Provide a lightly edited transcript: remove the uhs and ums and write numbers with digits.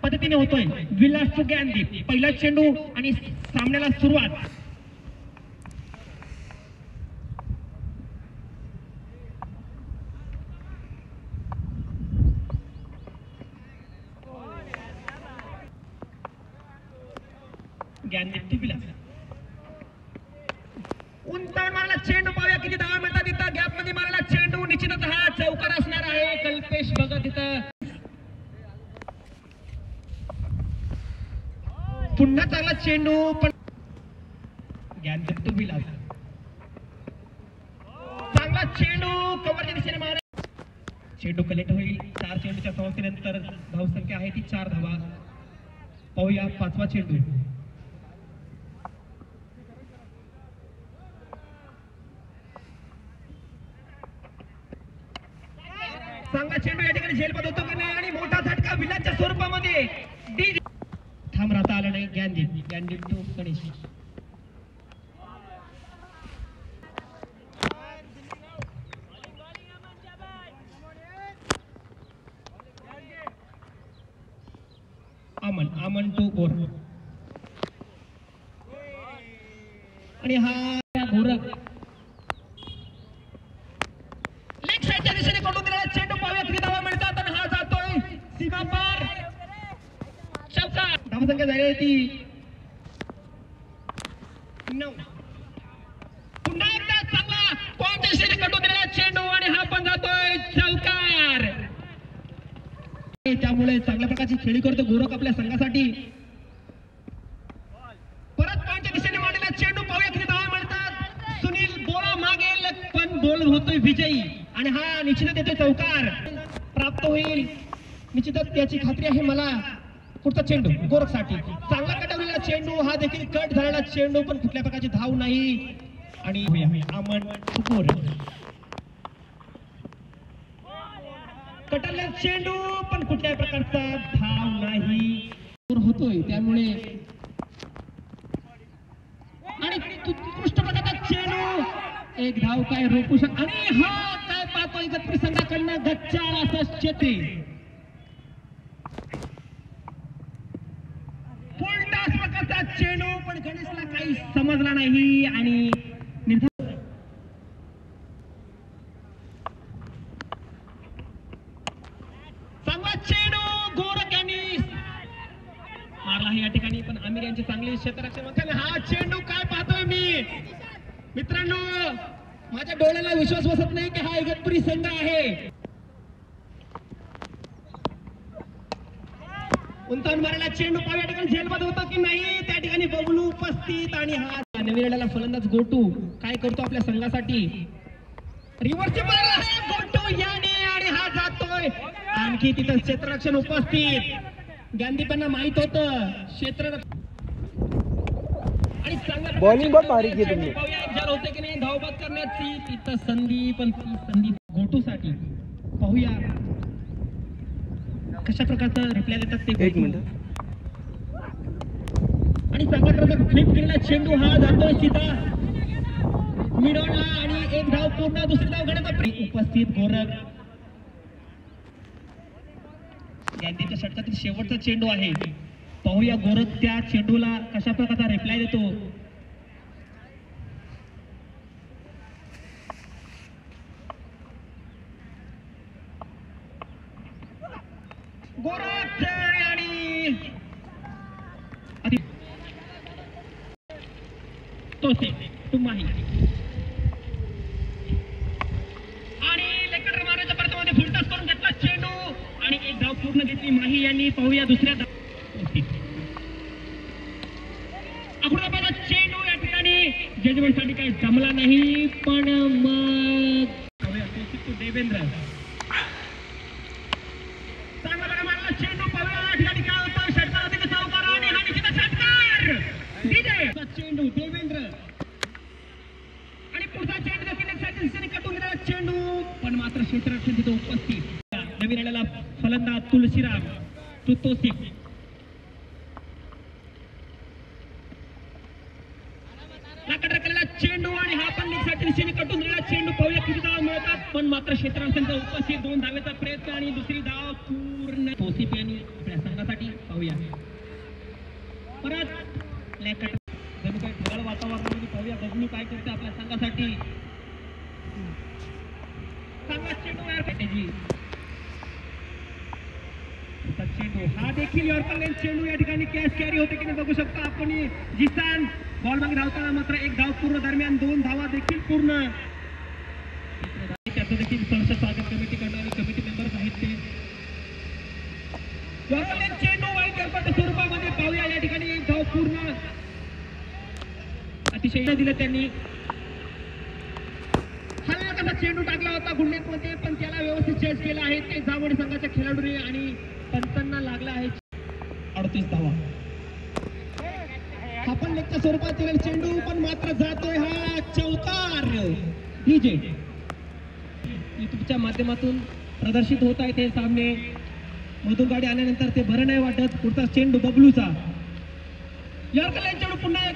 पद्धतीने होतोय. विलास ज्ञानदीप पहिला चेंडू आणि सामन्याला सुरुवात. ज्ञानदीप टू विलास. उंचावून मारला चेंडू, पाहूया किती धावा मिळतात इथं. गॅप मध्ये मारला चेंडू, निश्चितच हा चौकार असणार आहे. कल्पेश भगत इथं पुन्हा चांगला चेंडू, पण ज्ञानदीप टू विलास. चांगला चेंडू कव्हरच्या दिशेने मारा. चेंडू कलेक्ट होईल. 4 चेंडूच्या समाप्तीनंतर धावसंख्या आहे ती 4 धावा. पाहूया पाचवा चेंडू. चांगला चेंडू या ठिकाणी झेलपद होतो की नाही आणि मोठा झटका विलासच्या स्वरूपामध्ये. थांब राहता आलं नाही. ज्ञानदीप टू गणेश. अमन टू गोर. आणि हा गोरख लेग साइडच्या दिशेने कडून दिलेला चेंडू, पाहूया किती धावा मिळतात आणि हा जातोय सीमा पार. चौकार. धावसंख्या झाली ती 9. पुन्हा एकदा चांगला पॉइंटच्या दिशेने कडून दिलेला चेंडू आणि हा पण जातोय चौकार. त्यामुळे चांगल्या प्रकारची खेळी करतो गोरख आपल्या संघासाठी. परत पॉइंटच्या दिशेने मारलेला चेंडू, पाहूया किती धावा मिळतात. सुनील बोला मागेल पण बोल होतोय विजयी आणि हा निश्चितच येतोय चौकार प्राप्त होईल. निश्चितच त्याची खात्री आहे मला. पुढचा चेंडू गोरखसाठी. चांगला कटवलेला चेंडू, हा देखील कट झालेला चेंडू, पण कुठल्या प्रकारची धाव नाही. आणि अमन गोर. कटवलेला चेंडू पण कुठल्याही प्रकारचा धाव नाही होतोय. त्यामुळे आणि उत्कृष्ट प्रकारचा चेंडू, एक धाव काय रोखू शकत. आणि हा काय पाहतोय एकत्रित संघाकडनं गच्चाळ असं चेते. फुलटॉस प्रकारचा चेंडू, पण गणेशला काही समजला नाही आणि चांगला चेंडू गोरख यांनी मारला आहे या ठिकाणी, पण आमिर यांचे चांगले क्षेत्ररक्षण. हा चेंडू काय पाहतोय मी मित्रांनो, माझ्या डोळ्याला विश्वास बसत नाही की हा इगतपुरी संघ आहे. उंचावून मारलेला चेंडू, पाहूया ठिकाणी झेलमध्ये होता की नाही. त्या ठिकाणी बबलू उपस्थित आणि हा नवीन फलंदाज गोटू काय करतो आपल्या संघासाठी. रिव्हर्स मारला आहे गोटू याने आणि हा जातोय. आणखी तिथं क्षेत्ररक्षण उपस्थित. गांधीपणा माहित होतं क्षेत्र आणि चांगला बॉलिंग बहुत भारी की तुम्ही. जर होते की नाही धावबाद करण्याची तिथं संधी, पण ती संधी गोटूसाठी. पाहूया कशा प्रकारचा रिप्लाय देतात ते. 1 मिनिट. आणि चांगल्या प्रकारचा फ्लिप केलेला चेंडू, हा जातोय सीधा मिडॉनला आणि एक धाव पूर्ण. दुसरी धाव घेण्याचा उपस्थित गोरख. गांधीच्या षटकातील शेवटचा चेंडू आहे. पाहूया गोरख त्या चेंडूला कशा प्रकारचा रिप्लाय देतो. गोरख आणि तोसे तुम्हाही आणि लेकर मारायच्या परतामध्ये फुलटॉस करून घेतला चेंडू आणि एक धाव पूर्ण घेतली माही यांनी. पाहूया दुसऱ्या अकराबाचा चेंडू या ठिकाणी जजमेंटसाठी काही जमला नाही, पण मग देवेंद्र चांगला बघा मारला चेंडू. पाहूया या ठिकाणी काय होतं. षटकारातील चौकार आणि हा निश्चित षटकार. चेंडू देवेंद्र आणि पुढचा चेंडू देखील कटून गेलेला चेंडू, पण मात्र क्षेत्ररक्षण तिथे उपस्थित. नवीन आलेला फलंदाज तुलसीराम तुतोसिक. चेंडू आणि हा पण निघसाठी दिशेने कटून गेलेला चेंडू. पाहूया किती धावा मिळतात, पण मात्र क्षेत्ररक्षणचा उपस्थित. 2 धावेचा प्रयत्न आणि दुसरी धाव पूर्ण. तोसिफ यांनी आपल्या संघासाठी पाहूया परत जणू काही ढगाळ वातावरणामध्ये पाहूया बबलू काय करते आपल्या संघासाठी. चांगला चेंडू यार त्याची चेंडू हा देखील यॉर्कर चेंडू या ठिकाणी कॅच कॅरी होते की नाही बघू शकता आपण. जिसान बॉल मागे धावताना मात्र एक धाव पूर्ण दरम्यान 2 धावा देखील पूर्ण. त्याचं देखील सहर्ष स्वागत कमिटीकडून आणि कमिटी मेंबर्स आहेत ते. यॉर्कर चेंडू वाईट करपाच्या स्वरूपामध्ये पाहूया या ठिकाणी एक धाव पूर्ण. अतिशय दिलं त्यांनी. हलकासा चेंडू टाकला होता गुंडेत मध्ये पण त्याला व्यवस्थित चेस केला आहे ते जावडी संघाच्या खेळाडूने आणि पंचांना लागला आहे 38 धावा. हा पण लेगच्या स्वरूपात चेंडू पण मात्र जातोय हा चौकार. डीजे युट्यूबच्या माध्यमातून प्रदर्शित होत आहे ते सामने. मधून गाडी आल्यानंतर ते बरं नाही वाटत. पुढचा चेंडू बबलूचा. यॉर्कर चेंडू पुन्हा